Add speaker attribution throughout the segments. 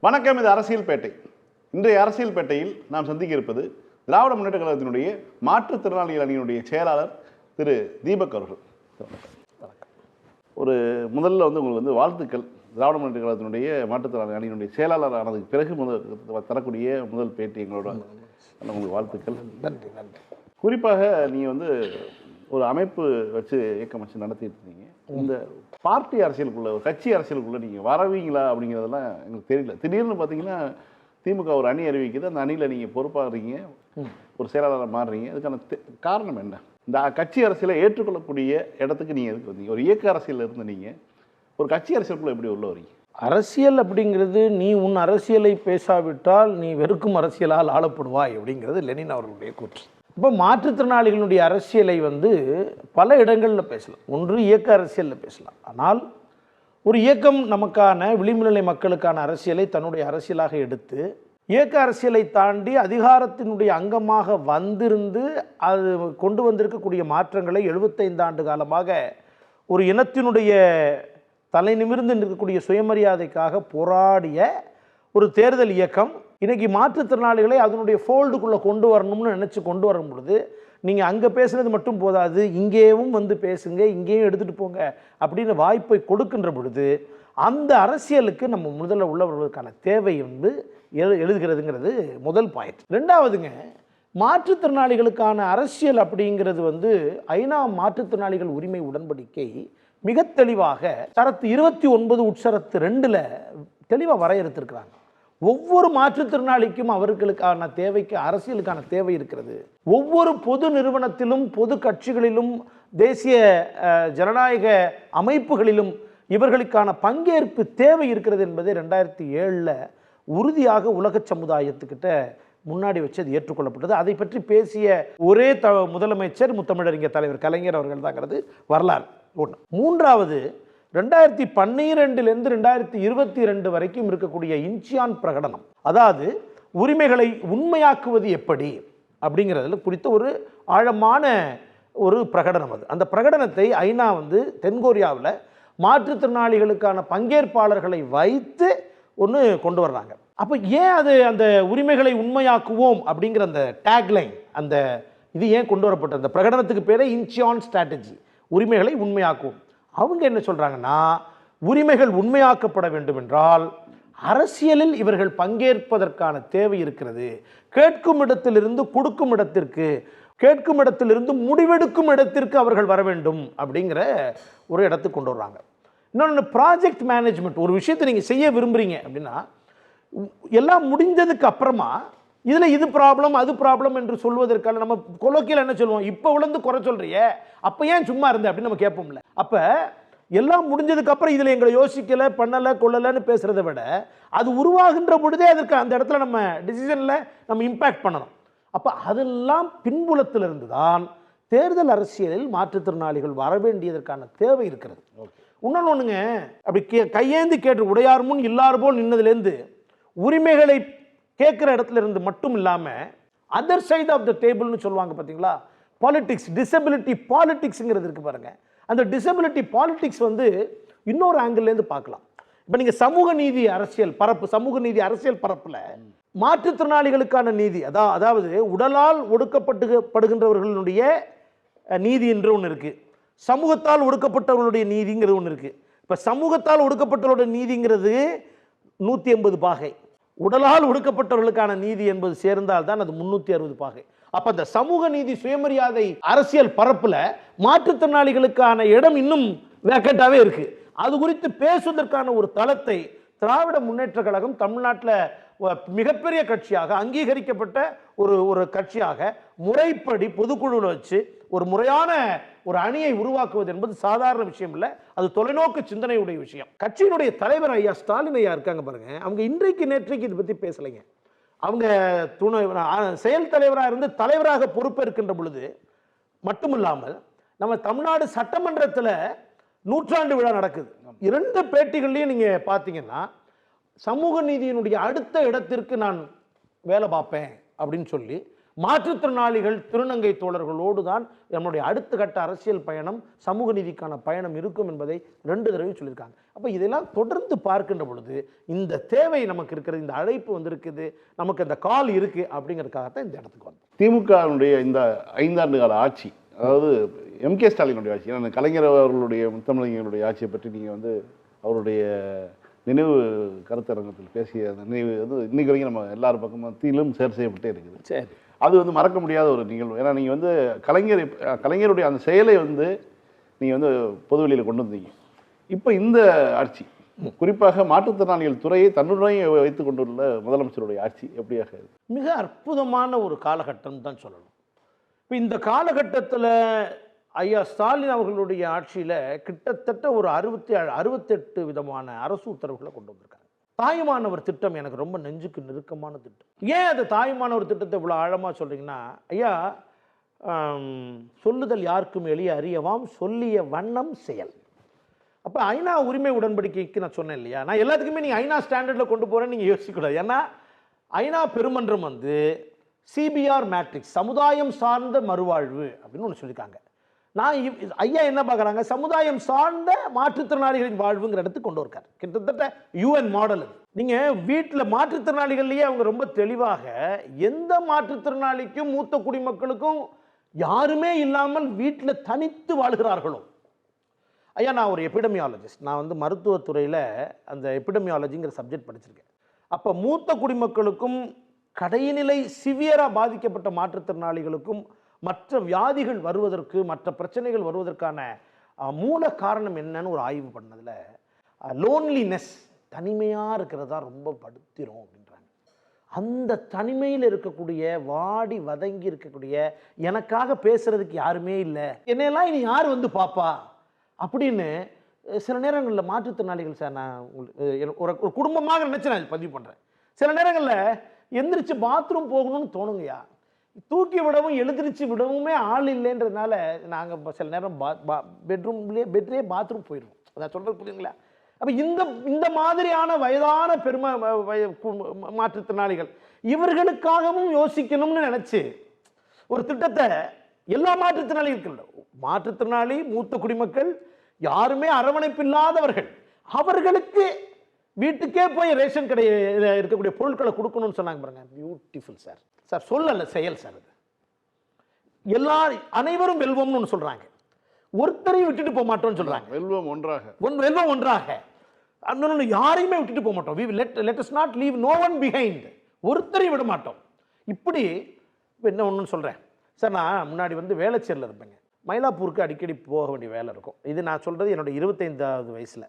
Speaker 1: வணக்கம், இது அரசியல் பேட்டை. இன்றைய அரசியல் பேட்டையில் நாம் சந்திக்க இருப்பது திராவிட முன்னேற்ற கழகத்தினுடைய மாற்றுத்திறனாளிகள் அணியினுடைய செயலாளர் திரு தீபக் அவர்கள். ஒரு முதல்ல உங்களுக்கு வாழ்த்துக்கள். திராவிட முன்னேற்ற கழகத்தினுடைய மாற்றுத்திறனாளி அணியினுடைய செயலாளர் ஆனதுக்கு பிறகு தரக்கூடிய முதல் பேட்டி எங்களோட உங்களுக்கு வாழ்த்துக்கள்.
Speaker 2: நன்றி நன்றி.
Speaker 1: குறிப்பாக நீங்கள் ஒரு அமைப்பு வச்சு இயக்கம் வச்சு நடத்திட்டு இருந்தீங்க. இந்த பார்ட்டி அரசியலுக்குள்ள, ஒரு கட்சி அரசியலுக்குள்ள நீங்கள் வரவீங்களா அப்படிங்கிறதெல்லாம் எங்களுக்கு தெரியல. திடீர்னு பார்த்தீங்கன்னா திமுக ஒரு அணி அறிவிக்குது, அந்த அணியில் நீங்கள் பொறுப்பாகிறீங்க, ஒரு செயலாளராக மாறுறீங்க. அதுக்கான காரணம் என்ன? இந்த கட்சி அரசியலை ஏற்றுக்கொள்ளக்கூடிய இடத்துக்கு நீங்கள் எதுக்கு வந்தீங்க? ஒரு இயக்க அரசியலில் இருந்து நீங்கள் ஒரு கட்சி அரசியலுக்குள்ள எப்படி உள்ள வரீங்க?
Speaker 2: அரசியல் அப்படிங்கிறது, நீ உன் அரசியலை பேசாவிட்டால் நீ வெறுக்கும் அரசியலால் ஆளப்படுவாய் அப்படிங்கிறது லெனின் அவர்களுடைய கூற்று. இப்போ மாற்றுத்திறனாளிகளுடைய அரசியலை பல இடங்களில் பேசலாம். ஒன்று இயக்க அரசியலில் பேசலாம். ஆனால் ஒரு இயக்கம் நமக்கான விளிம்புநிலை மக்களுக்கான அரசியலை தன்னுடைய அரசியலாக எடுத்து இயக்க அரசியலை தாண்டி அதிகாரத்தினுடைய அங்கமாக வந்திருந்து அது கொண்டு வந்திருக்கக்கூடிய மாற்றங்களை 75 ஆண்டு காலமாக ஒரு இனத்தினுடைய தலை நிமிர்ந்து நிற்கக்கூடிய சுயமரியாதைக்காக போராடிய ஒரு தேர்தல் இயக்கம் இன்றைக்கி மாற்றுத்திறனாளிகளை அதனுடைய ஃபோல்டுக்குள்ளே கொண்டு வரணும்னு நினச்சி கொண்டு வரும் பொழுது, நீங்கள் அங்கே பேசுனது மட்டும் போதாது, இங்கேயும் பேசுங்க, இங்கேயும் எடுத்துகிட்டு போங்க அப்படின்னு வாய்ப்பை கொடுக்கின்ற பொழுது அந்த அரசியலுக்கு நம்ம முதல்ல உள்ளவர்களுக்கான தேவை எழுதுகிறதுங்கிறது முதல் பாயிண்ட். ரெண்டாவதுங்க, மாற்றுத்திறனாளிகளுக்கான அரசியல் அப்படிங்கிறது ஐநா மாற்றுத்திறனாளிகள் உரிமை உடன்படிக்கை மிக தெளிவாக சரத்து 29 உட்சரத்து 2 தெளிவாக வரையறுத்திருக்கிறாங்க. ஒவ்வொரு மாற்றுத்திறனாளிக்கும் அவர்களுக்கான தேவைக்கு அரசியலுக்கான தேவை இருக்கிறது. ஒவ்வொரு பொது நிறுவனத்திலும், பொது கட்சிகளிலும், தேசிய ஜனநாயக அமைப்புகளிலும் இவர்களுக்கான பங்கேற்பு தேவை இருக்கிறது என்பதை 2007 உறுதியாக உலக சமுதாயத்துக்கிட்ட முன்னாடி வச்சு அது ஏற்றுக்கொள்ளப்பட்டது. அதை பற்றி பேசிய ஒரே முதலமைச்சர் முத்தமிழறிஞர் தலைவர் கலைஞர் அவர்கள் தாங்கிறது வரலாறு ஒன்று. மூன்றாவது, 2012 2022 வரைக்கும் இருக்கக்கூடிய இன்ச்சியான் பிரகடனம், அதாவது உரிமைகளை உண்மையாக்குவது எப்படி அப்படிங்கிறதுல குறித்த ஒரு ஆழமான ஒரு பிரகடனம். அந்த பிரகடனத்தை ஐநா தென்கொரியாவில் மாற்றுத்திறனாளிகளுக்கான பங்கேற்பாளர்களை வைத்து ஒன்று கொண்டு வர்றாங்க. அப்போ ஏன் அந்த உரிமைகளை உண்மையாக்குவோம் அப்படிங்கிற அந்த டேக்லைன், அந்த இது ஏன் கொண்டு வரப்பட்டது? அந்த பிரகடனத்துக்கு பேரே இன்ச்சியான் ஸ்ட்ராட்டஜி, உரிமைகளை உண்மையாக்குவோம். அவங்க என்ன சொல்றாங்கன்னா, உரிமைகள் உண்மையாக்கப்பட வேண்டும் என்றால் அரசியலில் இவர்கள் பங்கேற்பதற்கான தேவை இருக்கிறது. கேட்கும் இடத்திலிருந்து கொடுக்கும் இடத்திற்கு, கேட்கும் இடத்திலிருந்து முடிவெடுக்கும் இடத்திற்கு அவர்கள் வர வேண்டும் அப்படிங்கிற ஒரு இடத்துக்கு கொண்டு வர்றாங்க. இன்னொன்று, ப்ராஜெக்ட் மேனேஜ்மெண்ட். ஒரு விஷயத்தை நீங்கள் செய்ய விரும்புகிறீங்க அப்படின்னா, எல்லாம் முடிஞ்சதுக்கு அப்புறமா இதில் இது ப்ராப்ளம் அது ப்ராப்ளம் என்று சொல்வதற்கான நம்ம கொலோக்கியில் என்ன சொல்லுவோம், இப்போ விழுந்து குறை சொல்றிய, அப்போ ஏன் சும்மா இருந்த அப்படின்னு நம்ம கேட்போம்ல. அப்போ எல்லாம் முடிஞ்சதுக்கு அப்புறம் இதில் எங்களை யோசிக்கலை, பண்ணலை, கொள்ளலைன்னு பேசுகிறத விட அது உருவாகின்ற பொழுதே அதற்கு அந்த இடத்துல நம்ம டிசிஷனில் நம்ம இம்பேக்ட் பண்ணணும். அப்போ அதெல்லாம் பின்புலத்திலிருந்து தான் தேர்தல் அரசியலில் மாற்றுத்திறனாளிகள் வர வேண்டியதற்கான தேவை இருக்கிறது. இன்னொன்று ஒன்றுங்க, அப்படி கையேந்தி கேட்டு உடையார் முன் இல்லார் போல் நின்னதுலேருந்து உரிமைகளை கேட்குற இடத்துல இருந்து மட்டும் இல்லாமல் அதர் சைட் ஆஃப் த டேபிள்னு சொல்லுவாங்க பார்த்தீங்களா, பாலிட்டிக்ஸ், டிசபிலிட்டி பாலிட்டிக்ஸுங்கிறது இருக்குது பாருங்கள். அந்த டிசபிலிட்டி பாலிட்டிக்ஸ் இன்னொரு ஆங்கிள்லேருந்து பார்க்கலாம். இப்போ நீங்கள் சமூக நீதி அரசியல் பரப்பு, சமூக நீதி அரசியல் பரப்பில் மாற்றுத்திறனாளிகளுக்கான நீதி, அதாவது உடலால் ஒடுக்கப்படுகின்றவர்களுடைய நீதி என்று ஒன்று இருக்குது, சமூகத்தால் ஒடுக்கப்பட்டவர்களுடைய நீதிங்கிறது ஒன்று இருக்குது. இப்போ சமூகத்தால் ஒடுக்கப்பட்டவர்களுடைய நீதிங்கிறது 180 பாகை, உடலால் ஒடுக்கப்பட்டவர்களுக்கான நீதி என்பது சேர்ந்தால் தான் அது 360 பாகை. அப்ப அந்த சமூக நீதி சுயமரியாதை அரசியல் பரப்புல மாற்றுத்திறனாளிகளுக்கான இடம் இன்னும் வேக்கண்டாவே இருக்கு. அது குறித்து பேசுவதற்கான ஒரு தளத்தை திராவிட முன்னேற்ற கழகம் தமிழ்நாட்டில் மிகப்பெரிய கட்சியாக அங்கீகரிக்கப்பட்ட ஒரு கட்சியாக முறைப்படி பொதுக்குழுவில் வச்சு ஒரு முறையான ஒரு அணியை உருவாக்குவது என்பது சாதாரண விஷயம் இல்லை. அது தொலைநோக்கு சிந்தனையுடைய விஷயம். கட்சியினுடைய தலைவர் ஐயா ஸ்டாலின் ஐயா இருக்காங்க பாருங்க, அவங்க இன்றைக்கு நேற்றைக்கு இதை பற்றி பேசலைங்க. அவங்க செயல் தலைவராக இருந்து தலைவராக பொறுப்பேற்கின்ற பொழுது மட்டுமில்லாமல் நம்ம தமிழ்நாடு சட்டமன்றத்தில் 100ஆண்டு விழா நடக்குது. 2 பேட்டிகள்லையும் நீங்க பார்த்தீங்கன்னா சமூக நீதியினுடைய அடுத்த இடத்திற்கு நான் வேலை பார்ப்பேன் அப்படின்னு சொல்லி மாற்றுத்திறனாளிகள் திருநங்கை தோழர்களோடு தான் நம்முடைய அடுத்த கட்ட அரசியல் பயணம், சமூக நீதிக்கான பயணம் இருக்கும் என்பதை 2 தடவை சொல்லியிருக்காங்க. அப்போ இதெல்லாம் தொடர்ந்து பார்க்கின்ற பொழுது இந்த தேவை நமக்கு இருக்கிறது, இந்த அழைப்பு வந்திருக்குது, நமக்கு அந்த கால் இருக்கு அப்படிங்கிறதுக்காகத்தான் இந்த இடத்துக்கு வந்தோம்.
Speaker 1: திமுகவினுடைய இந்த 5 ஆண்டு கால ஆட்சி, அதாவது எம்.கே. ஸ்டாலினுடைய ஆட்சி, ஏன்னா கலைஞர் அவர்களுடைய முத்தமிழர்களுடைய ஆட்சியை பற்றி நீங்கள் வந்து அவருடைய நினைவு கருத்தரங்கத்தில் பேசிய அந்த நினைவு வந்து இன்னைக்கு வரைக்கும் நம்ம எல்லார் பக்கம் மத்தியிலும் சேர் செய்யப்பட்டே இருக்குது.
Speaker 2: சரி,
Speaker 1: அது வந்து மறக்க முடியாத ஒரு நிகழ்வு. ஏன்னா நீங்கள் வந்து கலைஞருடைய அந்த செயலை வந்து நீங்கள் வந்து பொதுவெளியில் கொண்டு வந்தீங்க. இப்போ இந்த ஆட்சி, குறிப்பாக மாற்றுத்திறனாளிகள் துறையை தன்னுடைய வைத்துக் கொண்டுள்ள முதலமைச்சருடைய ஆட்சி எப்படியாக இருக்கு?
Speaker 2: மிக அற்புதமான ஒரு காலகட்டம் தான் சொல்லணும். இப்போ இந்த காலகட்டத்தில் ஐயா ஸ்டாலின் அவர்களுடைய ஆட்சியில் கிட்டத்தட்ட ஒரு 68 விதமான அரசு உத்தரவுகளை கொண்டு வந்திருக்காங்க. தாயுமானவர் திட்டம் எனக்கு ரொம்ப நெஞ்சுக்கு நெருக்கமான திட்டம். ஏன் அது தாயுமானவர் திட்டத்தை இவ்வளோ ஆழமாக சொல்கிறீங்கன்னா, ஐயா சொல்லுதல் யாருக்கும் எளிய அறியவாம், சொல்லிய வண்ணம் செயல். அப்போ ஐநா உரிமை உடன்படிக்கைக்கு நான் சொன்னேன் இல்லையா, நான் எல்லாத்துக்குமே நீங்கள் ஐநா ஸ்டாண்டர்டில் கொண்டு போகிறேன்னு நீங்கள் யோசிக்கக்கூடாது. ஏன்னா ஐநா பெருமன்றம் வந்து சிபிஆர் மேட்ரிக்ஸ், சமுதாயம் சார்ந்த மறுவாழ்வு அப்படின்னு ஒன்று சொல்லியிருக்காங்க. நான் ஐயா என்ன பார்க்குறாங்க, சமுதாயம் சார்ந்த மாற்றுத்திறனாளிகளின் வாழ்வுங்கிற இடத்துக்கு கொண்டு வருக்கார். கிட்டத்தட்ட UN மாடல். நீங்கள் வீட்டில் மாற்றுத்திறனாளிகள்லேயே அவங்க ரொம்ப தெளிவாக எந்த மாற்றுத்திறனாளிக்கும் மூத்த குடிமக்களுக்கும் யாருமே இல்லாமல் வீட்டில் தனித்து வாழ்கிறார்களோ, ஐயா நான் ஒரு எபிடமியாலஜிஸ்ட், நான் வந்து மருத்துவத்துறையில் அந்த எபிடமியாலஜிங்கிற சப்ஜெக்ட் படிச்சிருக்கேன். அப்போ மூத்த குடிமக்களுக்கும் கடைநிலை சிவியராக பாதிக்கப்பட்ட மாற்றுத்திறனாளிகளுக்கும் மற்ற வியாதிகள் வருவதற்கு, மற்ற பிரச்சனைகள் வருவதற்கான மூல காரணம் என்னன்னு ஒரு ஆய்வு பண்ணதில் லோன்லினஸ், தனிமையாக இருக்கிறதா ரொம்ப படுத்திரும் அப்படின்றாங்க. அந்த தனிமையில் இருக்கக்கூடிய, வாடி வதங்கி இருக்கக்கூடிய, எனக்காக பேசுறதுக்கு யாருமே இல்லை, என்னையெல்லாம் இனி யார் வந்து பாப்பா அப்படின்னு சில நேரங்களில் மாற்றுத்திறனாளிகள், சார் நான் ஒரு குடும்பமாக நினச்சி நான் பதிவு பண்ணுறேன், சில நேரங்களில் எந்திரிச்சு பாத்ரூம் போகணும்னு தோணுங்கய்யா, தூக்கி விடவும் எழுந்திரிச்சு விடவுமே ஆள் இல்லைன்றதுனால நாங்கள் சில நேரம் பெட்லேயே பாத்ரூம் போயிடுவோம். அதான் சொல்கிறது புரியுங்களா? அப்போ இந்த மாதிரியான வயதான மாற்றுத்திறனாளிகள் இவர்களுக்காகவும் யோசிக்கணும்னு நினச்சி ஒரு திட்டத்தை எல்லா மாற்றுத்திறனாளிகளுக்கும், மாற்றுத்திறனாளி, மூத்த குடிமக்கள், யாருமே அரவணைப்பில்லாதவர்கள், அவர்களுக்கு வீட்டுக்கே போய் ரேஷன் கடையில் இருக்கக்கூடிய பொருட்களை கொடுக்கணும்னு சொன்னாங்க பாருங்க. Beautiful sir. சார் சொல்லல, செயல் சார். அது அனைவரும் வெல்வம்னு ஒன்று சொல்றாங்க, ஒருத்தரையும் விட்டுட்டு போக மாட்டோம்னு சொல்றாங்க.
Speaker 1: வெல்வம் ஒன்றாக,
Speaker 2: வெல்வம் ஒன்றாக, யாரையுமே விட்டுட்டு போக மாட்டோம். let us not leave no one behind. ஒருத்தரையும் விட மாட்டோம். இப்படி என்ன ஒன்றுன்னு சொல்றேன் சார். நான் முன்னாடி வந்து வேளச்சேரியில் இருப்பேங்க. மயிலாப்பூருக்கு அடிக்கடி போக வேண்டிய வேலை இருக்கும். இது நான் சொல்றது என்னோட 25வது வயசுல.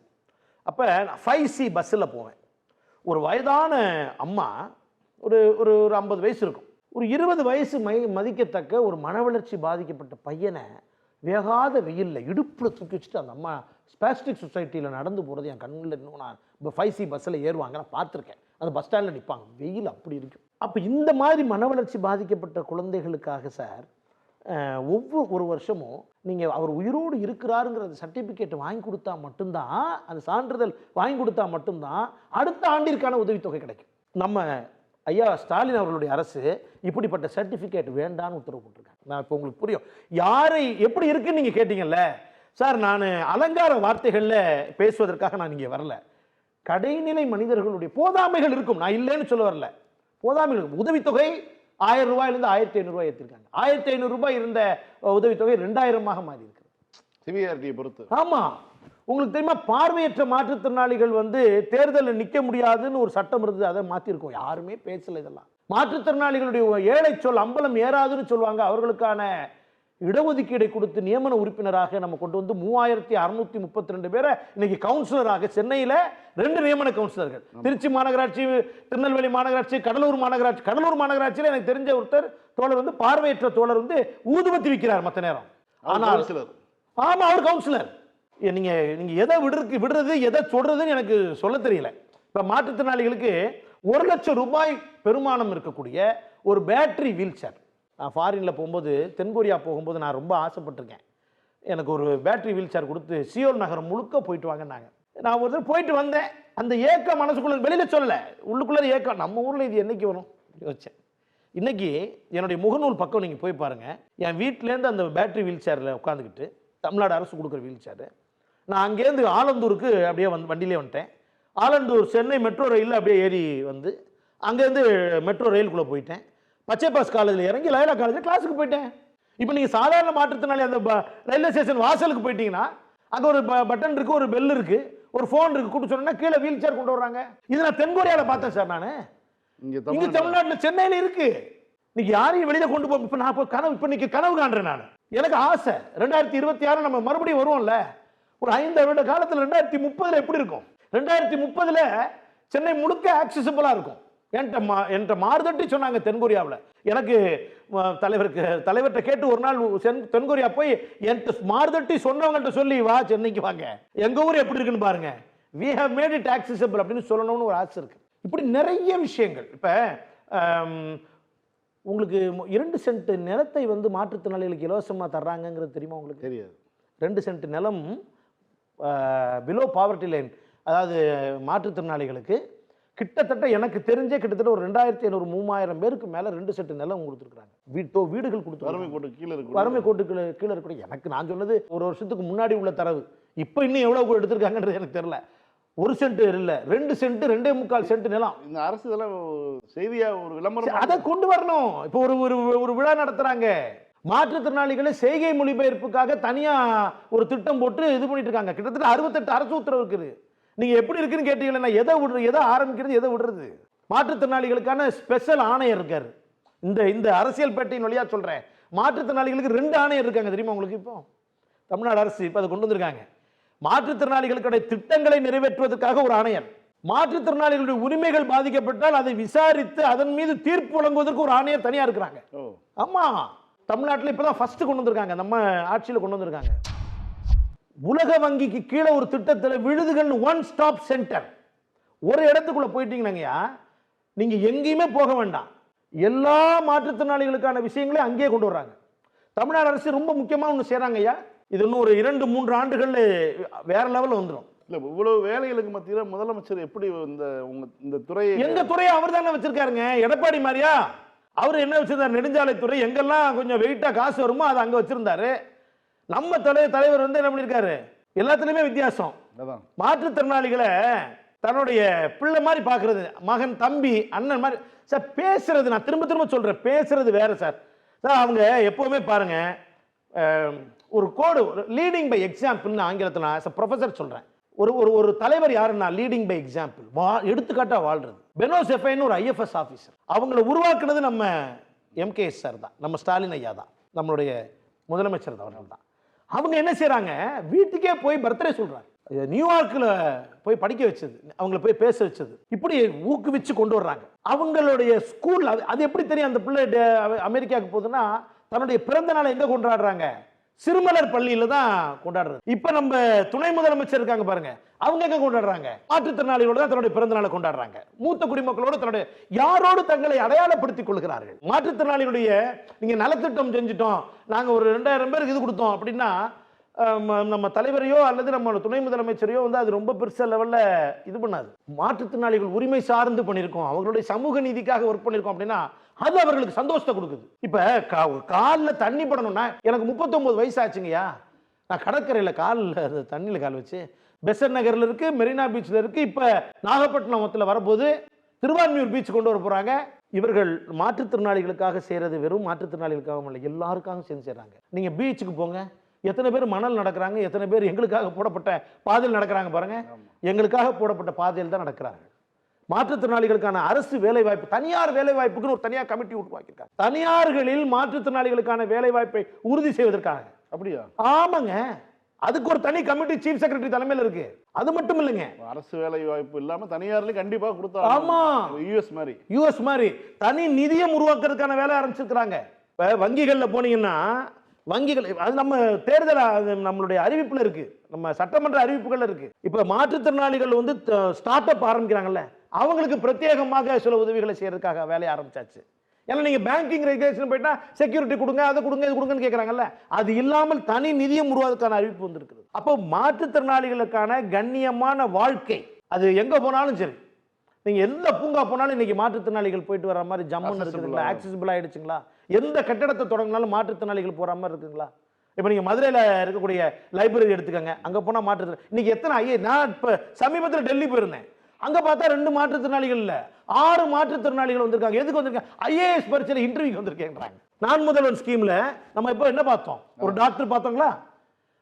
Speaker 2: அப்போ 5C பஸ்ஸில் போவேன். ஒரு வயதான அம்மா, ஒரு 50 வயசு இருக்கும், ஒரு 20 வயசு மதிக்கத்தக்க ஒரு மனவளர்ச்சி பாதிக்கப்பட்ட பையனை வேகாத வெயிலில் இடுப்பில் தூக்கி வச்சுட்டு அந்த அம்மா ஸ்பாஸ்டிக் சொசைட்டியில் நடந்து போகிறது என் கண்ணில் இன்னும் நான் இப்போ 5C பஸ்ஸில் ஏறுவாங்க, நான் பார்த்துருக்கேன். அந்த பஸ் ஸ்டாண்டில் நிற்பாங்க, வெயில் அப்படி இருக்கும். அப்போ இந்த மாதிரி மனவளர்ச்சி பாதிக்கப்பட்ட குழந்தைகளுக்காக சார் ஒவ்வொரு வருஷமும் நீங்கள் அவர் உயிரோடு இருக்கிறாருங்கிற சர்டிஃபிகேட் வாங்கி கொடுத்தா மட்டும்தான், அந்த சான்றிதழ் வாங்கி கொடுத்தா மட்டும்தான் அடுத்த ஆண்டிற்கான உதவித்தொகை கிடைக்கும். நம்ம ஐயா ஸ்டாலின் அவர்களுடைய அரசு இப்படிப்பட்ட சர்டிஃபிகேட் வேண்டான்னு உத்தரவு போட்டிருக்காங்க. நான் இப்போ உங்களுக்கு புரியும் யாரை எப்படி இருக்குன்னு நீங்கள் கேட்டீங்கல்ல சார். நான் அலங்கார வார்த்தைகளில் பேசுவதற்காக நான் இங்கே வரல. கடைநிலை மனிதர்களுடைய போதாமைகள் இருக்கும், நான் இல்லைன்னு சொல்ல வரல. போதாமைகள் உதவித்தொகை 1000 ரூபாயிலிருந்து 1500 ரூபாய் ஏற்றிருக்காங்க. 1500 ரூபாய் இருந்த உதவித்தொகை 2000 மாறி இருக்கு,
Speaker 1: சிவியாரிட்டியை பொறுத்து.
Speaker 2: ஆமா, உங்களுக்கு தெரியுமா, பார்வையற்ற மாற்றுத்திறனாளிகள் வந்து தேர்தலில் நிற்க முடியாதுன்னு ஒரு சட்டம் இருந்தது, அதை மாற்றிருக்கோம். யாருமே பேசல. இதெல்லாம் மாற்றுத்திறனாளிகளுடைய ஏழை சொல் அம்பலம் ஏறாதுன்னு சொல்லுவாங்க. அவர்களுக்கான இடஒதுக்கீடை கொடுத்து நியமன உறுப்பினராக நம்ம கொண்டு வந்து 3632 பேரை இன்னைக்கு கவுன்சிலராக, சென்னையில் 2 நியமன கவுன்சிலர்கள், திருச்சி மாநகராட்சி, திருநெல்வேலி மாநகராட்சி, கடலூர் மாநகராட்சியில் எனக்கு தெரிஞ்ச ஒருத்தர் தோழர் வந்து பார்வையற்ற தோழர் வந்து ஊதுபத்தி விற்கிறார் மற்ற நேரம். ஆனால் ஆமா, அவர் கவுன்சிலர். நீங்க எதை விடுறது எதை சொல்றதுன்னு எனக்கு சொல்ல தெரியல. இப்ப மாற்றுத்திறனாளிகளுக்கு 1 லட்சம் ரூபாய் பெருமானம் இருக்கக்கூடிய ஒரு பேட்டரி வீல் சேர், நான் ஃபாரினில் போகும்போது, தென்கொரியா போகும்போது நான் ரொம்ப ஆசைப்பட்டிருக்கேன். எனக்கு ஒரு பேட்டரி வீல் சேர் கொடுத்து சியோல் நகரம் முழுக்க போயிட்டு வாங்கினாங்க. நான் ஒரு போயிட்டு வந்தேன். அந்த ஏக்கம் மனசுக்குள்ள வெளியில் சொல்லலை, உள்ளுக்குள்ளே ஏக்கம், நம்ம ஊரில் இது என்னைக்கு வரும் யோசிச்சேன். இன்னைக்கு என்னுடைய முகநூல் பக்கம் நீங்கள் போய் பாருங்கள். என் வீட்டிலேருந்து அந்த பேட்டரி வீல் சேரில் உட்காந்துக்கிட்டு, தமிழ்நாடு அரசு கொடுக்குற வீல் சேரு, நான் அங்கேருந்து ஆலந்தூருக்கு அப்படியே வண்டியிலே வந்துட்டேன். ஆலந்தூர் சென்னை மெட்ரோ ரயிலில் அப்படியே ஏறி வந்து அங்கேருந்து மெட்ரோ ரயிலுக்குள்ளே போயிட்டேன். பச்சைப்பாஸ் காலேஜில் இறங்கி லயோலா காலேஜில் கிளாஸுக்கு போயிட்டேன். இப்போ நீங்கள் சாதாரண மாற்றுத்திறனாளி அந்த ரயில்வே ஸ்டேஷன் வாசலுக்கு போயிட்டீங்கன்னா அங்கே ஒரு பட்டன் இருக்குது, ஒரு பெல் இருக்குது, ஒரு ஃபோன் இருக்குது, கூப்பிட்டு சொன்னா கீழே வீல் சேர் கொண்டு வர்றாங்க. இது நான் தென்கொரியாவில் பார்த்தேன் சார். நான் இங்கே தமிழ்நாட்டில் சென்னையில் இருக்கு. இன்னைக்கு யாரையும் வெளியில கொண்டு போ. இப்போ நான் கனவு, இப்போ இன்னைக்கு கனவு காண்றேன். நான் எனக்கு ஆசை 2026 நம்ம மறுபடியும் வருவோம்ல. ஒரு 5 வருட காலத்தில் 2030 எப்படி இருக்கும்? 2030 சென்னை முழுக்க ஆக்சசிபிளா இருக்கும். என்கிட்ட மாறுதட்டி சொன்னாங்க தென்கொரியாவில். எனக்கு தலைவர்கிட்ட கேட்டு ஒரு நாள் தென்கொரியா போய் என்கிட்ட மாறுதட்டி சொன்னவங்கள்ட்ட சொல்லி வா சென்னைக்கு வாங்க, எங்க ஊர் எப்படி இருக்குன்னு பாருங்க, we have made it accessible அப்படின்னு சொல்லணும்னு ஒரு ஆசை இருக்கு. இப்படி நிறைய விஷயங்கள். இப்போ உங்களுக்கு 2 சென்ட் நிலத்தை வந்து மாற்றுத்திறனாளிகளுக்கு இலவசமாக தர்றாங்கங்கிறது தெரியுமா உங்களுக்கு? தெரியாது. 2 சென்ட் நிலம் பிலோ பாவர்ட்டி லைன், அதாவது மாற்றுத்திறனாளிகளுக்கு கிட்டத்தட்ட எனக்கு தெரிஞ்சே கிட்டத்தட்ட ஒரு 2500-3000 பேருக்கு மேலே 2 சென்ட் நிலம் கொடுத்துருக்காங்க. வீடுகள் கொடுத்து வறுமை கோட்டுக்கு கீழே இருக்க. எனக்கு நான் சொன்னது ஒரு வருஷத்துக்கு முன்னாடி உள்ள தரவு. இப்போ இன்னும் எவ்வளோ எடுத்திருக்காங்கன்றது எனக்கு தெரியல. 1 சென்ட் இல்லை, 2 சென்ட் 2.25 சென்ட் நிலம். இந்த அரசு இதெல்லாம் செய்தியா ஒரு விளம்பரம் அதை கொண்டு வரணும். இப்போ ஒரு விழா நடத்துறாங்க. மாற்றுத்திறனாளிகளை செய்கை மொழிபெயர்ப்புக்காக தனியா ஒரு திட்டம் போட்டு இது பண்ணிட்டு இருக்காங்க. கிட்டத்தட்ட 68 அரசு உத்தரவு இருக்குது. நீங்க எப்படி இருக்குன்னு கேட்டீங்கன்னா எதை ஆரம்பிக்கிறது, எதை விடுறது? மாற்றுத்திறனாளிகளுக்கான ஸ்பெஷல் ஆணையர் இருக்காரு. இந்த அரசியல் பேட்டையின் வழியா சொல்றேன். மாற்றுத்திறனாளிகளுக்கு 2 ஆணையர் இருக்காங்க தெரியுமா உங்களுக்கு? இப்போ தமிழ்நாடு அரசு இப்போ அதை கொண்டு வந்திருக்காங்க. மாற்றுத்திறனாளிகளுடைய திட்டங்களை நிறைவேற்றுவதற்காக ஒரு ஆணையர், மாற்றுத்திறனாளிகளுடைய உரிமைகள் பாதிக்கப்பட்டால் அதை விசாரித்து அதன் மீது தீர்ப்பு வழங்குவதற்கு ஒரு ஆணையர் தனியா இருக்கிறாங்க. ஆமா, தமிழ்நாட்டில் இப்பதான் ஃபர்ஸ்ட் கொண்டு வந்திருக்காங்க, நம்ம ஆட்சியில் கொண்டு வந்திருக்காங்க. உலக வங்கிக்கு கீழே ஒரு திட்டத்தில் விழுதுகள் 1 ஸ்டாப் சென்டர். ஒரு இடத்துக்குள்ள போயிட்டீங்கன்னா நீங்க எங்கேயுமே போக வேண்டாம், எல்லா மாற்றுத்திறனாளிகளுக்கான விஷயங்களையும் அங்கேயே கொண்டு வர்றாங்க. தமிழ்நாடு அரசு ரொம்ப முக்கியமாக ஒன்று செய்றாங்க ஐயா. இது இன்னும் ஒரு 2-3 ஆண்டுகள் வேற லெவலில் வந்துடும். இல்ல இவ்வளவு வேலைகளுக்கு மத்தியில் முதலமைச்சர் எப்படி இந்த துறையை, எங்க துறையை அவர் தானே வச்சிருக்காருங்க. எடப்பாடி மாதிரியா? அவர் என்ன வச்சிருந்தார்? நெடுஞ்சாலைத்துறை. எங்கெல்லாம் கொஞ்சம் வெயிட்டா காசு வருமோ அதை அங்க வச்சிருந்தாரு. நம்ம தலைவர் வந்து என்ன பண்ணிருக்காரு? எல்லாத்துலயுமே வித்தியாசம். மாற்றுத்திறனாளிகளை தன்னுடைய பிள்ளை மாதிரி பாக்குறது, மகன், தம்பி, அண்ணன் மாதிரி. சார் பேசுறது, நான் திரும்ப சொல்றேன், பேசுறது வேற சார். அவங்க எப்பவுமே பாருங்க, ஒரு கோடு, லீடிங் பை எக்ஸாம்பிள் ஆங்கிலத்தில் நான் ப்ரொஃபசர் சொல்றேன். ஒரு தலைவர் யாருன்னா லீடிங் பை எக்ஸாம்பிள், எடுத்துக்காட்டா வாழ்றது. பெனோஸ் எஃப்ஐன்னு ஒரு ஐஎஃப்எஸ் ஆஃபீஸர், அவங்களை உருவாக்குனது நம்ம எம்கேஎஸ் சார் தான், நம்ம ஸ்டாலின் ஐயா தான், நம்மளுடைய முதலமைச்சர் அவர்கள் தான். அவங்க என்ன செய்யறாங்க? வீட்டுக்கே போய் பர்த்டே சொல்றாங்க. நியூயார்க்கில் போய் படிக்க வச்சது, அவங்கள போய் பேச வச்சது, இப்படி ஊக்குவிச்சு கொண்டு வர்றாங்க. அவங்களுடைய ஸ்கூல் அது எப்படி தெரியும்? அந்த பிள்ளை அமெரிக்காவுக்கு போகுதுன்னா தன்னுடைய பிறந்த நாளை எங்க கொண்டாடுறாங்க? சிறுமலர் பள்ளியில தான் கொண்டாடுறது. இப்ப நம்ம துணை முதலமைச்சர் இருக்காங்க பாருங்க, அவங்க எங்க கொண்டாடுறாங்க? மாற்றுத்திறனாளிகளோட தான் தன்னுடைய பிறந்த நாளை கொண்டாடுறாங்க. மூத்த குடிமக்களோடு தன்னுடைய யாரோடு தங்களை அடையாளப்படுத்திக் கொள்கிறார்கள். மாற்றுத்திறனாளிகளுடைய நீங்க நலத்திட்டம் செஞ்சுட்டோம், நாங்க ஒரு 2000 பேருக்கு இது கொடுத்தோம் அப்படின்னா நம்ம தலைவரையோ அல்லது நம்ம துணை முதலமைச்சரையோ வந்து அது ரொம்ப பெருசா லெவல்ல இது பண்ணாது. மாற்றுத்திறனாளிகள் உரிமை சார்ந்து பண்ணியிருக்கோம், அவங்களுடைய சமூக நீதிக்காக ஒர்க் பண்ணியிருக்கோம் அப்படின்னா அது அவர்களுக்கு சந்தோஷத்தை கொடுக்குது. இப்ப காலில் தண்ணி படணும்னா எனக்கு 39 வயசு ஆச்சுங்கய்யா, நான் கடற்கரையில் தண்ணியில் கால் வச்சு பெசன் நகர்ல இருக்கு, மெரினா பீச்ல இருக்கு, இப்ப நாகப்பட்டினத்துல வரப்போது திருவான்மியூர் பீச் கொண்டு வர போறாங்க. இவர்கள் மாற்றுத்திறனாளிகளுக்காக செய்யறது வெறும் மாற்றுத்திறனாளிகளுக்காக இல்லை, எல்லாருக்காகவும் சேர்ந்து செய்றாங்க. நீங்க பீச்சுக்கு போங்க, எத்தனை பேர் மணல் நடக்கிறாங்க, எத்தனை பேர் எங்களுக்காக போடப்பட்ட பாதையில் நடக்கிறாங்க பாருங்க. எங்களுக்காக போடப்பட்ட பாதையில் தான் நடக்கிறாங்க. மாற்றுத்திறனாளிகளுக்கான அரசு வேலை வாய்ப்பு, தனியார் வேலை வாய்ப்புக்குன்னு ஒரு தனியார் கமிட்டி உருவாக்கியிருக்காங்க. தனியார்களில் மாற்றுத்திறனாளிகளுக்கான வேலை வாய்ப்பை உறுதி செய்வதற்காக. அப்படியா? ஆமாங்க, அதுக்கு ஒரு தனி கமிட்டி சீஃப் செக்ரட்டரி தலைமையில் இருக்கு. அது மட்டும் இல்லைங்க, அரசு வேலை வாய்ப்பு இல்லாம தனியார்ல கண்டிப்பா கொடுத்தா. ஆமா, யூஎஸ் மாதிரி தனி நிதியம் உருவாக்குறதுக்கான வேலை ஆரம்பிச்சிருக்காங்க. இப்ப வங்கிகள்ல போனீங்கன்னா, வங்கிகள் அது நம்ம தேர்தல் நம்மளுடைய அறிவிப்புல இருக்கு, நம்ம சட்டமன்ற அறிவிப்புகள் இருக்கு. இப்ப மாற்றுத்திறனாளிகள் வந்து ஸ்டார்ட் அப் ஆரம்பிக்கிறாங்கல்ல, அவங்களுக்கு பிரத்யேகமாக சில உதவிகளை செய்யறதுக்காக வேலையை ஆரம்பிச்சாச்சு. ஏன்னா நீங்க பேங்கிங் ரெகுலேஷன் போயிட்டா செக்யூரிட்டி கொடுங்க, அதை கொடுங்க, இது கொடுங்கன்னு கேட்கறாங்கல்ல, அது இல்லாமல் தனி நிதியம் உருவாக்குறதுக்கான அறிவிப்பு வந்திருக்கு. அப்போ மாற்றுத்திறனாளிகளுக்கான கண்ணியமான வாழ்க்கை, அது எங்க போனாலும் சரி, நீங்கள் எந்த பூங்கா போனாலும் இன்னைக்கு மாற்றுத்திறனாளிகள் போயிட்டு வர மாதிரி ஜம்முன்னு இருக்குதுங்களா? ஆக்சசிபிள் ஆகிடுச்சுங்களா? எந்த கட்டடத்தை தொடங்கினாலும் மாற்றுத்திறனாளிகள் போகிற மாதிரி இருக்குங்களா? இப்போ நீங்கள் மதுரையில் இருக்கக்கூடிய லைப்ரரி எடுத்துக்கோங்க, அங்கே போனால் மாற்றுத்திறன் இன்னைக்கு எத்தனை நான் இப்போ சமீபத்தில் டெல்லி போயிருந்தேன், அங்கே பார்த்தா 2 மாற்றுத்திறனாளிகள் இல்லை 6 மாற்றுத்திறனாளிகள் வந்திருக்காங்க. எதுக்கு வந்திருக்காங்க? ஐஏஎஸ் பரீட்சையில் இன்டர்வியூக்கு வந்திருக்கேன்றாங்க. நான் முதல்வன் ஸ்கீமில் நம்ம இப்போ என்ன பார்த்தோம்? ஒரு டாக்டர் பார்த்தோங்களா?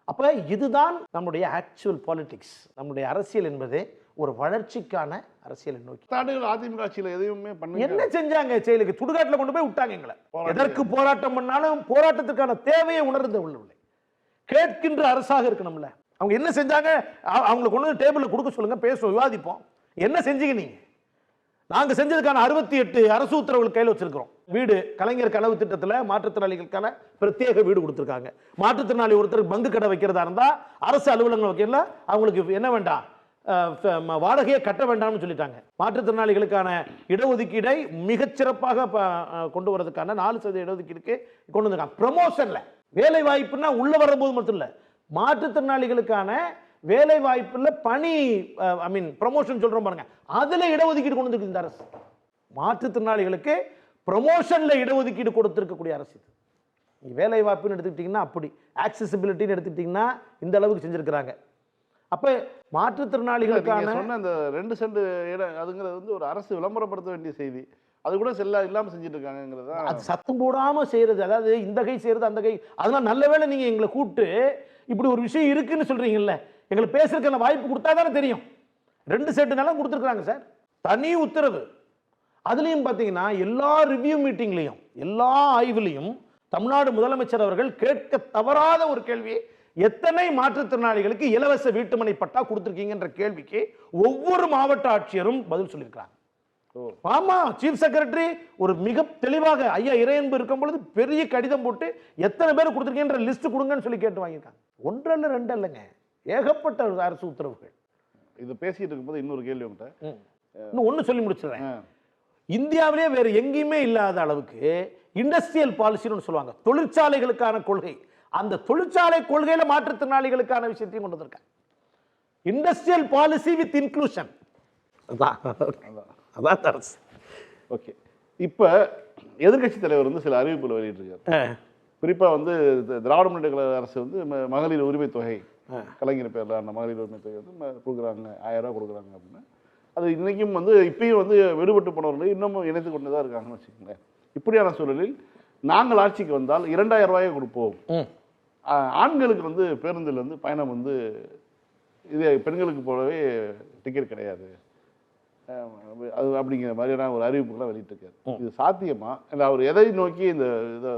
Speaker 2: அப்போ இதுதான் நம்முடைய ஆக்சுவல் பாலிடிக்ஸ். நம்முடைய அரசியல் என்பது ஒரு வளர்ச்சிக்கான அரசியலை நோக்கி.
Speaker 1: அதிமுக ஆட்சியில் எதையுமே பண்ண
Speaker 2: என்ன செஞ்சாங்க? செயலுக்கு சுடுகாட்டில் கொண்டு போய் விட்டாங்க எங்களை. எதற்கு போராட்டம் பண்ணாலும் போராட்டத்துக்கான தேவையை உணர்ந்து உள்ளவில்லை. கேட்கின்ற அரசாக இருக்கணும்ல. அவங்க என்ன செஞ்சாங்க? அவங்களை கொண்டு வந்து டேபிளில் கொடுக்க சொல்லுங்க, பேசுவோம், விவாதிப்போம். என்ன செஞ்சீங்க நீங்க? நாங்க செஞ்சதுக்கான 68 அரசு உத்தரவுகள் கையில் வச்சிருக்கிறோம். வீடு கலைஞர் கனவு திட்டத்தில் மாற்றுத்திறனாளிகளுக்கான பிரத்யேக வீடு கொடுத்துருக்காங்க. மாற்றுத்திறனாளி ஒருத்தருக்கு பங்கு கடை வைக்கிறதா இருந்தா அரசு அலுவலகங்கள் வைக்கல, அவங்களுக்கு என்ன வேண்டாம், வாடகையை கட்ட வேண்டாம்னு சொல்லிட்டாங்க. மாற்றுத்திறனாளிகளுக்கான இடஒதுக்கீடை மிகச்சிறப்பாக கொண்டு வரதுக்கான 4% இடஒதுக்கீடுக்கு கொண்டு வந்திருக்காங்க. ப்ரமோஷன்ல வேலை வாய்ப்புன்னா உள்ள வரும்போது மட்டும் இல்ல, மாற்றுத்திறனாளிகளுக்கான வேலை வாய்ப்புல பணி ப்ரமோஷன் சொல்றோம் பாருங்க, அதுல இடஒதுக்கீடு கொண்டு வந்திருக்கு இந்த அரசு. மாற்றுத்திறனாளிகளுக்கு ப்ரமோஷன்ல இடஒதுக்கீடு கொடுத்திருக்கக்கூடிய அரசு இது. வேலை வாய்ப்புன்னு எடுத்துக்கிட்டீங்கன்னா அப்படி, ஆக்சசிபிலிட்டின்னு எடுத்துக்கிட்டீங்கன்னா இந்த அளவுக்கு செஞ்சிருக்கிறாங்க. அப்ப மாற்றுத்திறனாளிகளுக்கான
Speaker 1: சொன்ன அந்த 2 சென்ட் இடம் அதுங்கிறது வந்து ஒரு அரசு விளம்பரப்படுத்த வேண்டிய செய்தி. அது கூட இல்லாம செஞ்சுட்டு இருக்காங்கிறது
Speaker 2: அது சத்தம் போடாம செய்யறது. அதாவது இந்த கை செய்யறது அந்த கை. அதனால நல்ல வேளை நீங்க எங்களை கூப்பிட்டு இப்படி ஒரு விஷயம் இருக்குன்னு சொல்றீங்கல்ல, எங்களுக்கு பேசுறதுக்கான வாய்ப்பு கொடுத்தா தானே தெரியும். 2 செட் நிலம் கொடுத்துருக்காங்க சார், தனி உத்தரவு. அதுலயும் பாத்தீங்கன்னா எல்லா ரிவ்யூ மீட்டிங்லையும் எல்லா ஆய்வுலையும் தமிழ்நாடு முதலமைச்சர் அவர்கள் கேட்க தவறாத ஒரு கேள்வி, எத்தனை மாற்றுத்திறனாளிகளுக்கு இலவச வீட்டுமனை பட்டா கொடுத்திருக்கீங்கன்ற கேள்விக்கு ஒவ்வொரு மாவட்ட ஆட்சியரும் பதில் சொல்லியிருக்காங்க. ஆமா, சீஃப் செக்ரட்டரி ஒரு மிக தெளிவாக ஐயா இறையன்பு இருக்கும் பொழுது பெரிய கடிதம் போட்டு எத்தனை பேர் கொடுத்திருக்கீங்கன்ற லிஸ்ட் கொடுங்கன்னு சொல்லி கேட்டு வாங்கியிருக்காங்க. 1 இல்ல 2 இல்லைங்க, ஏகப்பட்ட அரசு உத்தரவுகள்.
Speaker 1: இது பேசிட்டு இருக்கும்போது இன்னொரு கேள்வி உங்கள்கிட்ட
Speaker 2: இன்னும் ஒன்று சொல்லி முடிச்சிடுறேன். இந்தியாவிலே வேற எங்கேயுமே இல்லாத அளவுக்கு இண்டஸ்ட்ரியல் பாலிசின்னு சொல்லுவாங்க, தொழிற்சாலைகளுக்கான கொள்கை. அந்த தொழிற்சாலை கொள்கையில மாற்றுத்திறனாளிகளுக்கான விஷயத்தையும் கொண்டு வந்திருக்காங்க. Industrial policy with inclusion. அதான் அரசு.
Speaker 1: ஓகே, இப்போ எதிர்கட்சி தலைவர் வந்து சில அறிவிப்புகள் வெளியிட்டிருக்காரு. குறிப்பா வந்து திராவிட முன்னேற்ற கழக அரசு வந்து மகளிர் உரிமை தொகை, கலைஞர் பேர்ல அந்த மகளிர் உரிமை தொகை வந்து கொடுக்குறாங்க, 1000 ரூபா கொடுக்குறாங்க அப்படின்னு. அது இன்னைக்கும் வந்து இப்பயும் வந்து விடுபட்டு போனவர்கள் இன்னமும் இணைத்து கொண்டு தான் இருக்காங்கன்னு வச்சுக்கோங்களேன். இப்படியான சூழலில் நாங்கள் ஆட்சிக்கு வந்தால் 2000 ரூபாயை கொடுப்போம். ஆண்களுக்கு வந்து பேருந்தில் வந்து பயணம் வந்து இது பெண்களுக்கு போலவே டிக்கெட் கிடையாது அது அப்படிங்கிற மாதிரியான ஒரு அறிவிப்புகளை வெளியிட்டிருக்காரு. இது சாத்தியமா? இல்லை அவர் எதை நோக்கி இந்த இதை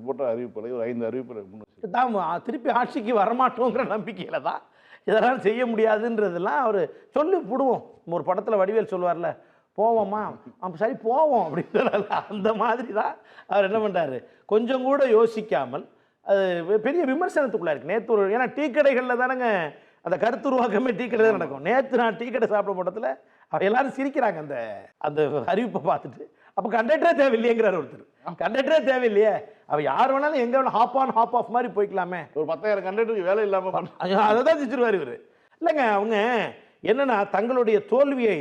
Speaker 1: போட்ட அறிவிப்புகளை ஒரு 5 அறிவிப்புகளை
Speaker 2: முன் திருப்பி ஆட்சிக்கு வரமாட்டோங்கிற நம்பிக்கையில தான் இதெல்லாம் செய்ய முடியாதுன்றதெல்லாம் அவர் சொல்லி விடுவோம். ஒரு படத்தில் வடிவேல் சொல்லுவார்ல, போவோமா சரி போவோம் அப்படின்னு சொல்லல, அந்த மாதிரி தான் அவர் என்ன பண்ணுறாரு, கொஞ்சம் கூட யோசிக்காமல். அது பெரிய விமர்சனத்துக்குள்ளே இருக்குது. நேற்று ஒரு ஏன்னா டீ கடைகளில் தானேங்க அந்த கருத்துருவாக்கமே டீ கடை தான் நடக்கும். நேற்று நான் டீ கடை சாப்பிட போட்டத்தில் அவர் எல்லாரும் சிரிக்கிறாங்க அந்த அந்த அறிவிப்பை பார்த்துட்டு. அப்போ கண்டக்டரே தேவையில்லையேங்கிறார் ஒருத்தர். கண்டக்டரே தேவையில்லையே, அவள் யார் வேணாலும் எங்கே வேணாலும் ஹாப் ஆன் ஹாப் ஆஃப் மாதிரி போய்க்கலாமே.
Speaker 1: ஒரு 10,000 கண்டக்டருக்கு வேலை இல்லாமல்
Speaker 2: அதை தான் செஞ்சிருவார் இவர். இல்லைங்க, அவங்க என்னன்னா தங்களுடைய தோல்வியை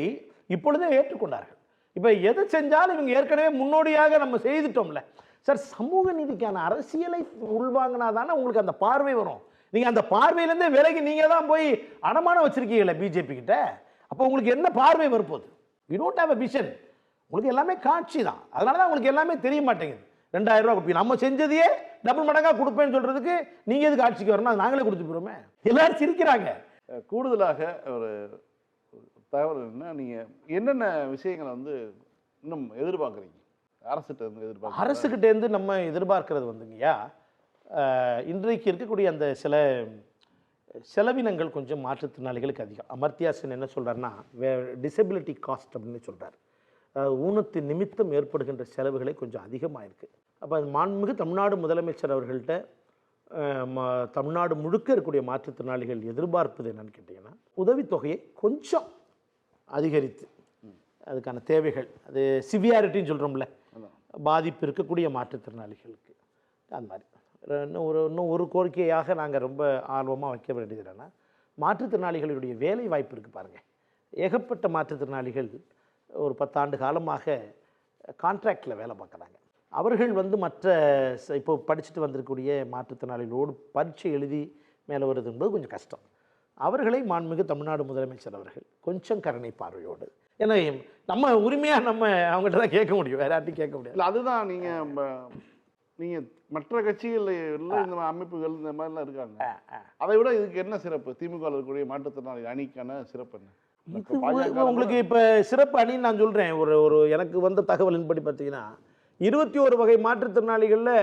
Speaker 2: இப்பொழுதே ஏற்றுக்கொண்டார்கள். இப்போ எதை செஞ்சாலும் இவங்க ஏற்கனவே முன்னோடியாக நம்ம செய்துட்டோம்ல சார். சமூக நீதிக்கான அரசியலை உள்வாங்கினா தானே உங்களுக்கு அந்த பார்வை வரும். நீங்கள் அந்த பார்வையிலேருந்தே விலகி நீங்கள் தான் போய் அடமானம் வச்சிருக்கீங்களே பிஜேபி கிட்ட. அப்போ உங்களுக்கு என்ன பார்வை வரப்போகுது? We don't have a vision. உங்களுக்கு எல்லாமே காட்சி தான். அதனால தான் உங்களுக்கு எல்லாமே தெரிய மாட்டேங்குது. 2000 ரூபா கொடுப்பீங்க, நம்ம செஞ்சதையே டபுள் மடங்காக கொடுப்பேன்னு சொல்கிறதுக்கு நீங்கள் எதுக்கு ஆட்சிக்கு வரணும்? அது நாங்களே கொடுத்து போகிறோமே. எல்லாரும் சிரிக்கிறாங்க.
Speaker 1: கூடுதலாக ஒரு தகவல் என்ன, நீங்கள் என்னென்ன விஷயங்களை வந்து இன்னும் எதிர்பார்க்குறீங்க அரசுகிட்ட இருந்து?
Speaker 2: அரசுகிட்டேருந்து நம்ம எதிர்பார்க்கறது வந்துங்கய்யா, இன்றைக்கு இருக்கக்கூடிய அந்த சில செலவினங்கள் கொஞ்சம் மாற்றுத்திறனாளிகளுக்கு அதிகம். அமர்த்தியா சென் என்ன சொல்கிறாருன்னா, டிசபிலிட்டி காஸ்ட் அப்படின்னு சொல்கிறார். ஊனத்தின் நிமித்தம் ஏற்படுகின்ற செலவுகளை கொஞ்சம் அதிகமாக இருக்குது. அப்போ அது மாண்புமிகு தமிழ்நாடு முதலமைச்சர் அவர்கள்ட்ட தமிழ்நாடு முழுக்க இருக்கக்கூடிய மாற்றுத்திறனாளிகள் எதிர்பார்ப்பது என்னன்னு கேட்டிங்கன்னா, உதவித்தொகையை கொஞ்சம் அதிகரித்து அதுக்கான தேவைகள், அது சிவியாரிட்டின்னு சொல்கிறோம்ல, பாதிப்பு இருக்கக்கூடிய மாற்றுத்திறனாளிகளுக்கு அந்த மாதிரி இன்னும் ஒரு கோரிக்கையாக நாங்கள் ரொம்ப ஆர்வமாக வைக்க வேண்டியது என்னென்னா, மாற்றுத்திறனாளிகளுடைய வேலை வாய்ப்பு இருக்குது பாருங்கள். ஏகப்பட்ட மாற்றுத்திறனாளிகள் ஒரு 10 ஆண்டு காலமாக கான்ட்ராக்டில் வேலை பார்க்குறாங்க. அவர்கள் வந்து மற்ற இப்போ படிச்சுட்டு வந்திருக்கக்கூடிய மாற்றுத்திறனாளிகளோடு பரீட்சை எழுதி மேலே வருது என்பது கொஞ்சம் கஷ்டம். அவர்களை மாண்புமிகு தமிழ்நாடு முதலமைச்சர் அவர்கள் கொஞ்சம் கருணை பார்வையோடு, ஏன்னா நம்ம உரிமையாக நம்ம அவங்கள்ட்ட தான் கேட்க முடியும், வேற யார்ட்டையும் கேட்க முடியாது.
Speaker 1: இல்லை, அதுதான் நீங்கள் மற்ற கட்சிகளில் எல்லாம் இந்த அமைப்புகள் இந்த மாதிரிலாம் இருக்காங்க. அதை விட இதுக்கு என்ன சிறப்பு? திமுக இருக்கக்கூடிய மாற்றுத்திறனாளி அணிக்கான சிறப்பு என்ன?
Speaker 2: இது உங்களுக்கு இப்போ சிறப்பு அணின்னு நான் சொல்கிறேன். ஒரு எனக்கு வந்த தகவலின்படி பார்த்தீங்கன்னா 21 வகை மாற்றுத்திறனாளிகளில்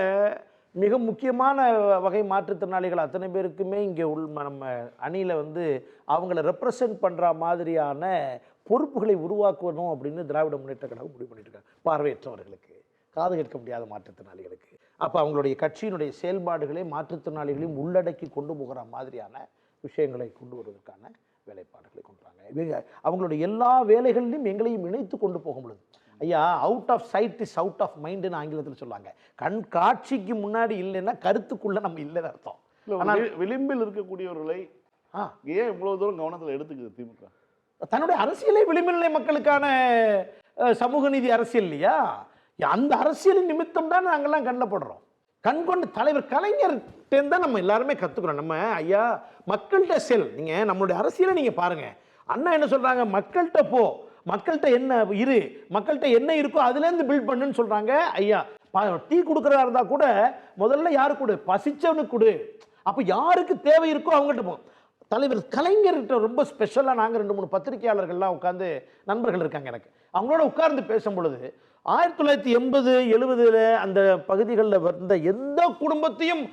Speaker 2: மிக முக்கியமான வகை மாற்றுத்திறனாளிகள் அத்தனை பேருக்குமே இங்கே நம்ம அணியில் வந்து அவங்கள ரெப்ரசன்ட் பண்ணுற மாதிரியான பொறுப்புகளை உருவாக்கணும் அப்படின்னு திராவிட முன்னேற்ற கழகம் முடிவு பண்ணிட்டு இருக்காங்க. பார்வையற்றவர்களுக்கு, காது கேட்க முடியாத மாற்றுத்திறனாளிகளுக்கு, அப்போ அவங்களுடைய கட்சியினுடைய செயல்பாடுகளை மாற்றுத்திறனாளிகளையும் உள்ளடக்கி கொண்டு போகிற மாதிரியான விஷயங்களை கொண்டு வருவதற்கான வேலைப்பாடுகளை கொண்டுறாங்க. இவங்க அவங்களுடைய எல்லா வேலைகளிலும் எங்களையும் இணைத்து கொண்டு போக முடியுது. ஐயா, out of sight is out of மைண்டுன்னு ஆங்கிலத்தில் சொல்லுவாங்க. கண் காட்சிக்கு முன்னாடி இல்லைன்னா கருத்துக்குள்ள நம்ம இல்லைன்னு அர்த்தம்.
Speaker 1: ஆனால் விளிம்பில் இருக்கக்கூடியவர்களை ஏன் இவ்வளவு தூரம் கவனத்தில் எடுத்துக்குது திமுக?
Speaker 2: தன்னுடைய அரசியலை விளிம்புநிலை மக்களுக்கான சமூக நீதி அரசியல் இல்லையா? அந்த அரசியலின் நிமித்தம் தான் நாங்கள்லாம் கண்ணப்படுறோம். கண்கொண்டு தலைவர் கலைஞர்கிட்ட தான் நம்ம எல்லாருமே கற்றுக்குறோம். நம்ம ஐயா மக்கள்கிட்ட நீங்கள் நம்மளுடைய அரசியலை நீங்கள் பாருங்கள். அண்ணா என்ன சொல்கிறாங்க? மக்கள்கிட்ட போ, மக்கள்கிட்ட என்ன இரு, மக்கள்கிட்ட என்ன இருக்கோ அதுலேருந்து பில்ட் பண்ணுன்னு சொல்கிறாங்க. ஐயா டீ கொடுக்குறதா இருந்தால் கூட முதல்ல யாரு கொடு? பசிச்சவனுக்கு கொடு. அப்போ யாருக்கு தேவை இருக்கோ அவங்கள்ட்ட போ. தலைவர் கலைஞர்கிட்ட ரொம்ப ஸ்பெஷலாக நாங்கள் 2-3 பத்திரிகையாளர்கள்லாம் உட்காந்து, நண்பர்கள் இருக்காங்க எனக்கு, அவங்களோட உட்கார்ந்து பேசும் பொழுது 1980-70 அந்த பகுதிகளில் வந்த எந்த குடும்பத்தையும்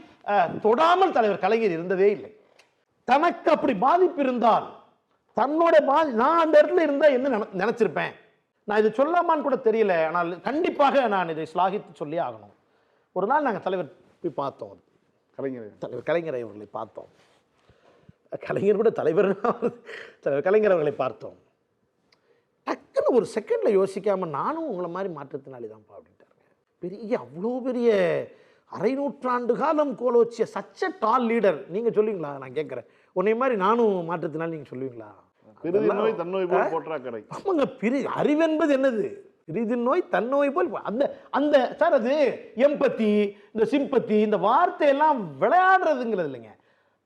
Speaker 2: தொடாமல் தலைவர் கலைஞர் இருந்ததே இல்லை. தனக்கு அப்படி பாதிப்பு இருந்தால் தன்னோட நான் அந்த இடத்துல இருந்தால் என்ன நினைச்சிருப்பேன். நான் இது சொல்லாமான்னு கூட தெரியல, ஆனால் கண்டிப்பாக நான் இதை ஸ்லாகித்து சொல்லி ஆகணும். ஒரு நாள் நாங்கள் தலைவர் போய் பார்த்தோம், தலைவர் கலைஞர் அவர்களை பார்த்தோம். கலைஞர் கூட தலைவர் கலைஞர் அவர்களை பார்த்தோம். டக்குன்னு ஒரு செகண்டில் யோசிக்காமல், நானும் உங்களை மாதிரி மாற்றுத்திறனாளி தான்ப்பா அப்படின்ட்டாருங்க. பெரிய அவ்வளோ பெரிய அரை நூற்றாண்டு காலம் கோலோச்சிய சச்ச டால் லீடர். நீங்கள் சொல்லுவீங்களா? நான் கேட்குறேன், உன்னை மாதிரி நானும் மாற்றுத்திறனாளி நீங்கள் சொல்லுவீங்களா? ஆமாங்க, அறிவென்பது என்னது? பிரிதின் நோய் தன்னோய் போல். அந்த சார் அது எம்பத்தி, இந்த சிம்பத்தி, இந்த வார்த்தையெல்லாம் விளையாடுறதுங்கிறது இல்லைங்க.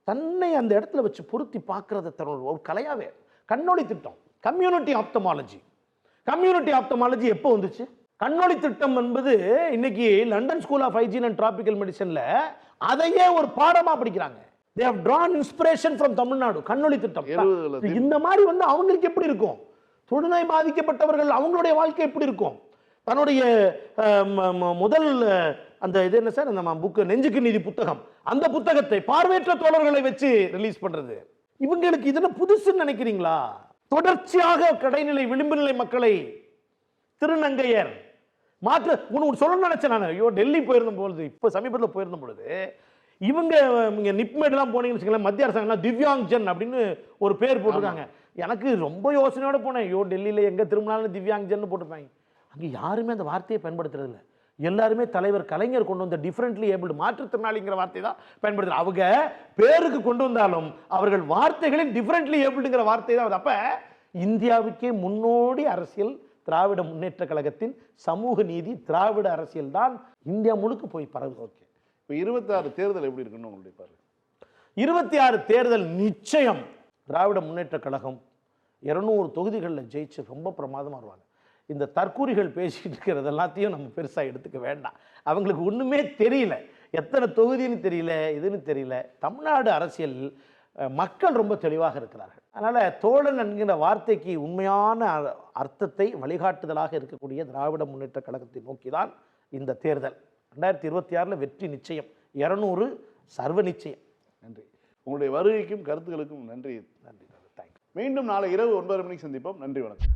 Speaker 2: தன்னை அந்த இடத்துல வச்சு பொருத்தி பார்க்கறத தன்னோட ஒரு கலையாவே. கண்ணொளி திட்டம், கம்யூனிட்டி ஆப்தமாலஜி. கம்யூனிட்டி ஆப்தமாலஜி எப்போ வந்துச்சு? கண்ணொளி திட்டம் என்பது இன்னைக்கு London school of hygiene and tropical மெடிசன்ல அதையே ஒரு பாடமா படிக்கிறாங்க. They have drawn inspiration from Tamil Nadu. கண்ணொளி திட்டம். இந்த மாதிரி வந்து அவங்களுக்கு எப்படி இருக்கும்? தொழுநோய் பாதிக்கப்பட்டவர்கள் அவங்களுடைய வாழ்க்கை எப்படி இருக்கும்? தன்னுடைய முதல் அந்த இது என்ன சார், அந்த புக்கு நெஞ்சுக்கு நீதி புத்தகம், அந்த புத்தகத்தை பார்வையற்ற தோழர்களை வச்சு ரிலீஸ் பண்றது. இவங்களுக்கு இதெல்லாம் புதுசுன்னு நினைக்கிறீங்களா? தொடர்ச்சியாக கடைநிலை விளிம்புநிலை மக்களை, திருநங்கையர் மாற்று உனக்கு சொல்லணும்னு நினைச்சேன் நான். ஐயோ, டெல்லி போயிருந்த பொழுது, இப்போ சமீபத்தில் போயிருந்த பொழுது இவங்க நிப்மெட்லாம் போனீங்கன்னு வச்சுக்கலாம், மத்திய அரசாங்கம் திவ்யாங்ஜன் அப்படின்னு ஒரு பேர் போட்டிருக்காங்க. எனக்கு ரொம்ப யோசனையோட போனேன். ஐயோ, டெல்லியில் எங்கே திரும்பினாலும் திவ்யாங்ஜன் போட்டிருப்பாங்க. அங்கே யாருமே அந்த வார்த்தையை பயன்படுத்துறது இல்லை. எல்லாருமே தலைவர் கலைஞர் கொண்டு வந்த டிஃபரெண்ட்லி ஏபிள்டு, மாற்றுத்திறனாளிங்கிற வார்த்தை தான் பயன்படுத்துறாங்க. அவங்க பேருக்கு கொண்டு வந்தாலும் அவர்கள் வார்த்தைகளில் டிஃபரெண்ட்லி ஏபிள்டுங்கிற வார்த்தை தான். அப்போ இந்தியாவுக்கே முன்னோடி அரசியல் திராவிட முன்னேற்ற கழகத்தின் சமூக நீதி திராவிட அரசியல் தான் இந்தியா முழுக்க போய் பரவுது. ஓகே,
Speaker 1: இப்போ 26 தேர்தல் எப்படி இருக்குன்னு உங்களுடைய பார்வை?
Speaker 2: 26 தேர்தல் நிச்சயம் திராவிட முன்னேற்ற கழகம் 200 தொகுதிகளில் ஜெயிச்சு ரொம்ப பிரமாதமாக வருவாங்க. இந்த தற்கூரிகள் பேசிட்டு இருக்கிறது எல்லாத்தையும் நம்ம பெருசாக எடுத்துக்க வேண்டாம். அவங்களுக்கு ஒன்றுமே தெரியல, எத்தனை தொகுதின்னு தெரியல, இதுன்னு தெரியல. தமிழ்நாடு அரசியல் மக்கள் ரொம்ப தெளிவாக இருக்கிறார்கள். அதனால் தோழன் என்கிற வார்த்தைக்கு உண்மையான அர்த்தத்தை வழிகாட்டுதலாக இருக்கக்கூடிய திராவிட முன்னேற்ற கழகத்தை நோக்கி தான் இந்த தேர்தல். 2026 வெற்றி நிச்சயம், 200 சர்வ நிச்சயம்.
Speaker 1: நன்றி. உங்களுடைய வருகைக்கும் கருத்துக்களுக்கும் நன்றி.
Speaker 2: நன்றி. தேங்க்யூ.
Speaker 1: மீண்டும் நாளை இரவு 9 மணிக்கு சந்திப்போம். நன்றி, வணக்கம்.